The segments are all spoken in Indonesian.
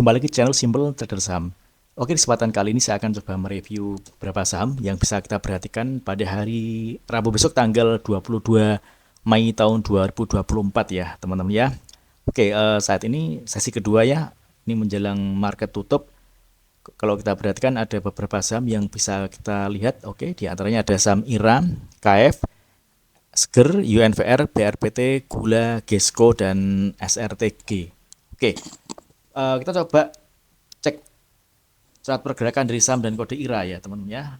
Kembali ke channel Simple Trader Saham. Oke, di kesempatan kali ini saya akan coba mereview beberapa saham yang bisa kita perhatikan pada hari Rabu besok tanggal 22 Mei tahun 2024 ya, teman-teman ya. Oke, saat ini sesi kedua ya. Ini menjelang market tutup. Kalau kita perhatikan ada beberapa saham yang bisa kita lihat. Oke, di antaranya ada saham IRA, KF, SGER, UNVR, BRPT, Gula, Gesco, dan SRTG. Oke, kita coba cek saat pergerakan dari saham dan kode IRA ya teman-teman ya.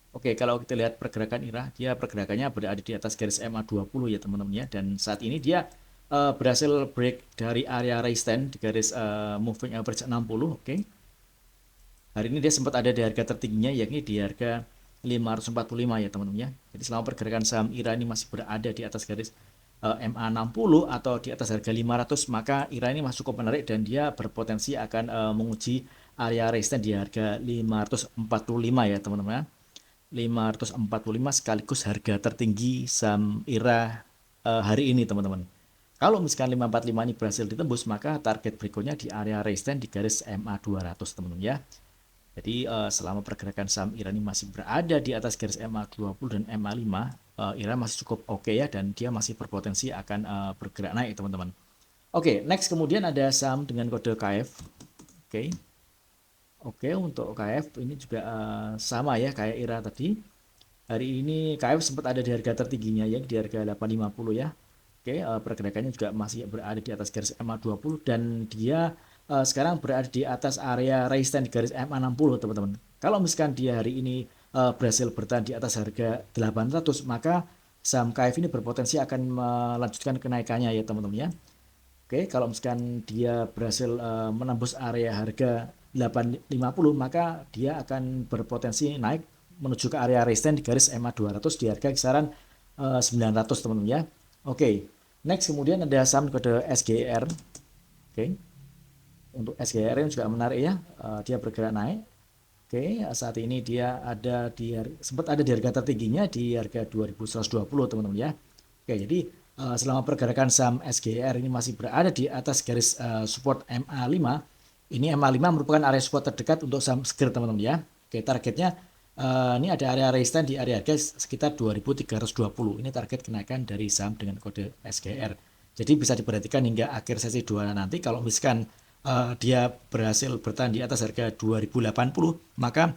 Oke, kalau kita lihat pergerakan IRA, dia pergerakannya berada di atas garis MA20 ya teman-teman ya. Dan saat ini dia berhasil break dari area resistance di garis moving average 60. Oke. Hari ini dia sempat ada di harga tertingginya yakni di harga 545 ya teman-teman ya. Jadi selama pergerakan saham IRA ini masih berada di atas garis MA60 atau di atas harga 500, maka IRA ini masih cukup menarik dan dia berpotensi akan menguji area resistance di harga 545 ya teman-teman. 545 sekaligus harga tertinggi saham IRA hari ini teman-teman. Kalau misalkan 545 ini berhasil ditembus, maka target berikutnya di area resistance di garis MA200 teman-teman ya. Jadi selama pergerakan saham IRA ini masih berada di atas garis MA20 dan MA5, IRA masih cukup oke ya, dan dia masih berpotensi akan bergerak naik teman-teman. Oke, next kemudian ada saham dengan kode KF. Oke, untuk KF ini juga sama ya kayak IRA tadi. Hari ini KF sempat ada di harga tertingginya ya, di harga 850 ya. Oke, pergerakannya juga masih berada di atas garis MA20 dan dia sekarang berada di atas area resistance di garis MA60 teman-teman. Kalau misalkan dia hari ini berhasil bertahan di atas harga 800, maka saham KF ini berpotensi akan melanjutkan kenaikannya ya teman-teman ya. Oke, kalau misalkan dia berhasil menembus area harga 850, maka dia akan berpotensi naik menuju ke area resistance di garis MA200 di harga kisaran 900 teman-teman ya. Oke, next kemudian ada saham kode SGR. Oke. Untuk SGR ini juga menarik ya, dia bergerak naik. Oke, saat ini dia ada sempat ada di harga tertingginya di harga 2120 teman-teman ya. Oke, jadi selama pergerakan saham SGR ini masih berada di atas garis support MA5. Ini MA5 merupakan area support terdekat untuk saham SGER teman-teman ya. Oke, targetnya ini ada area resistance di area harga sekitar 2320. Ini target kenaikan dari saham dengan kode SGR. Jadi bisa diperhatikan hingga akhir sesi 2 nanti kalau misalkan dia berhasil bertahan di atas harga 2080, maka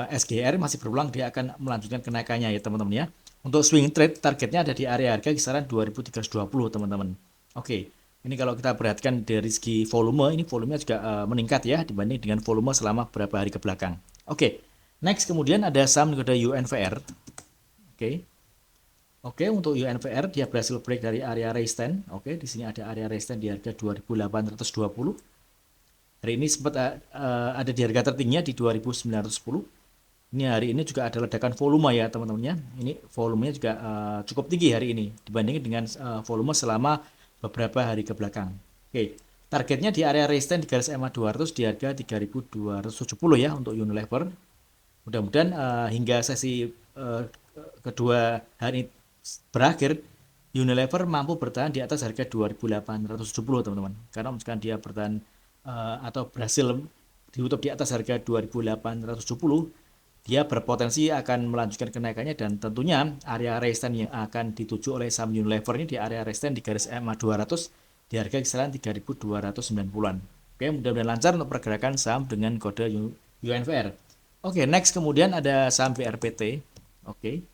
SGR masih berulang dia akan melanjutkan kenaikannya ya teman-teman ya. Untuk swing trade targetnya ada di area harga kisaran 2320 teman-teman. Oke, ini kalau kita perhatikan dari segi volume, ini volumenya juga meningkat ya dibanding dengan volume selama beberapa hari ke belakang. Oke, next kemudian ada saham kode UNVR. Oke, untuk UNVR dia berhasil break dari area resistance. Oke, di sini ada area resistance di harga 2820. Hari ini sempat ada di harga tertingginya di 2910. Ini hari ini juga ada ledakan volume ya teman-teman ya. Ini volumenya juga cukup tinggi hari ini dibandingkan dengan volume selama beberapa hari ke belakang. Oke, targetnya di area resistance di garis MA200 di harga 3270 ya untuk Unilever. Mudah-mudahan hingga sesi kedua hari berakhir, Unilever mampu bertahan di atas harga 2870 teman-teman. Karena misalkan dia bertahan atau berhasil ditutup di atas harga 2870, dia berpotensi akan melanjutkan kenaikannya dan tentunya area resistance yang akan dituju oleh saham Unilever ini di area resistance di garis MA200 di harga kisaran 3290-an. Oke, mudah-mudahan lancar untuk pergerakan saham dengan kode UNVR. Oke, next kemudian ada saham BRPT. Oke.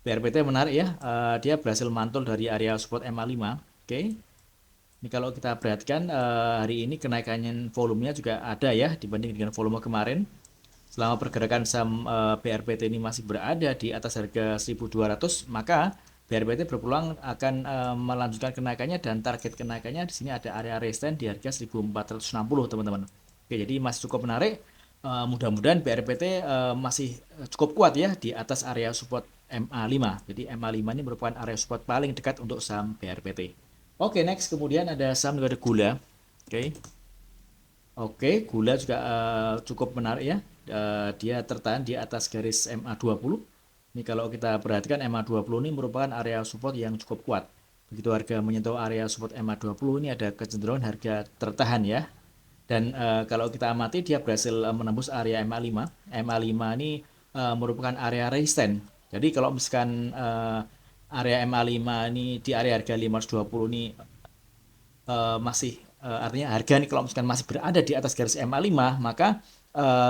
BRPT menarik ya, dia berhasil mantul dari area support MA5. Oke. Ini kalau kita perhatikan hari ini kenaikannya volumenya juga ada ya dibanding dengan volume kemarin. Selama pergerakan saham BRPT ini masih berada di atas harga 1200, maka BRPT berpeluang akan melanjutkan kenaikannya dan target kenaikannya di sini ada area resistance di harga 1460 teman-teman. Oke, jadi masih cukup menarik. Mudah-mudahan BRPT masih cukup kuat ya di atas area support MA5. Jadi MA5 ini merupakan area support paling dekat untuk saham BRPT. Oke, next kemudian ada saham ada gula. Oke, gula juga cukup menarik ya. Dia tertahan di atas garis MA20. Ini kalau kita perhatikan MA20 ini merupakan area support yang cukup kuat. Begitu harga menyentuh area support MA20 ini ada kecenderungan harga tertahan ya. Dan kalau kita amati dia berhasil menembus area MA5. MA5 ini merupakan area resisten. Jadi kalau misalkan area MA5 ini di area harga 520 ini masih artinya harga ini kalau misalkan masih berada di atas garis MA5, maka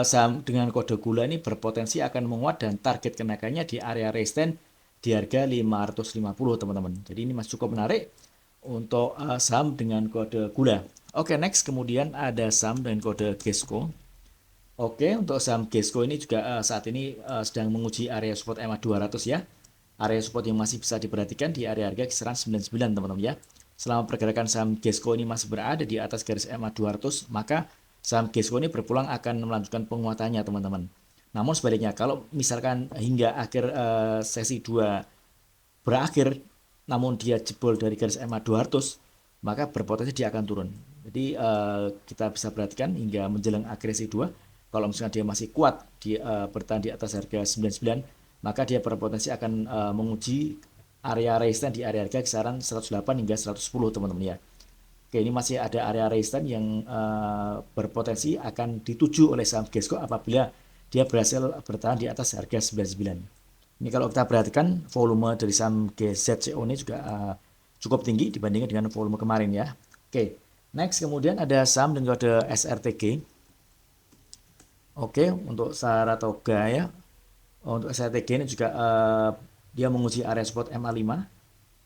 saham dengan kode gula ini berpotensi akan menguat dan target kenaikannya di area resisten di harga 550 teman-teman. Jadi ini masih cukup menarik untuk saham dengan kode gula. Oke, next kemudian ada saham dengan kode GESCO. Oke, untuk saham GESCO ini juga saat ini sedang menguji area support MA 200 ya. Area support yang masih bisa diperhatikan di area harga kisaran 99 teman-teman ya. Selama pergerakan saham GESCO ini masih berada di atas garis MA 200, maka saham GESCO ini berpulang akan melanjutkan penguatannya teman-teman. Namun sebaliknya, kalau misalkan hingga akhir sesi 2 berakhir, namun dia jebol dari garis MA 200, maka berpotensi dia akan turun. Jadi kita bisa perhatikan hingga menjelang akhir sesi 2, kalau misalnya dia masih kuat bertahan di atas harga 99, maka dia berpotensi akan menguji area resisten di area harga kisaran 108 hingga 110 teman-teman ya. Oke, ini masih ada area resisten yang berpotensi akan dituju oleh saham GESCO apabila dia berhasil bertahan di atas harga 99. Ini kalau kita perhatikan volume dari saham GZCO ini juga cukup tinggi dibandingkan dengan volume kemarin ya. Oke, next kemudian ada saham dengan kode SRTG. Oke, untuk Saratoga ya. Untuk SRTG ini juga dia menguji area support MA5.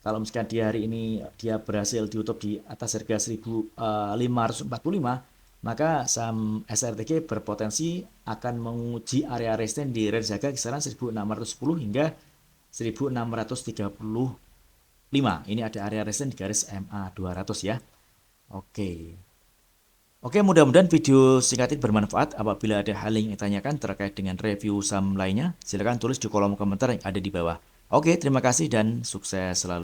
Kalau misalkan di hari ini dia berhasil ditutup di atas harga 1545, maka saham SRTG berpotensi akan menguji area resisten di range harga kisaran 1610 hingga 1635. Ini ada area resisten di garis MA 200 ya. Oke. Oke, mudah-mudahan video singkat ini bermanfaat. Apabila ada hal yang ditanyakan terkait dengan review saham lainnya, silakan tulis di kolom komentar yang ada di bawah. Oke, terima kasih dan sukses selalu.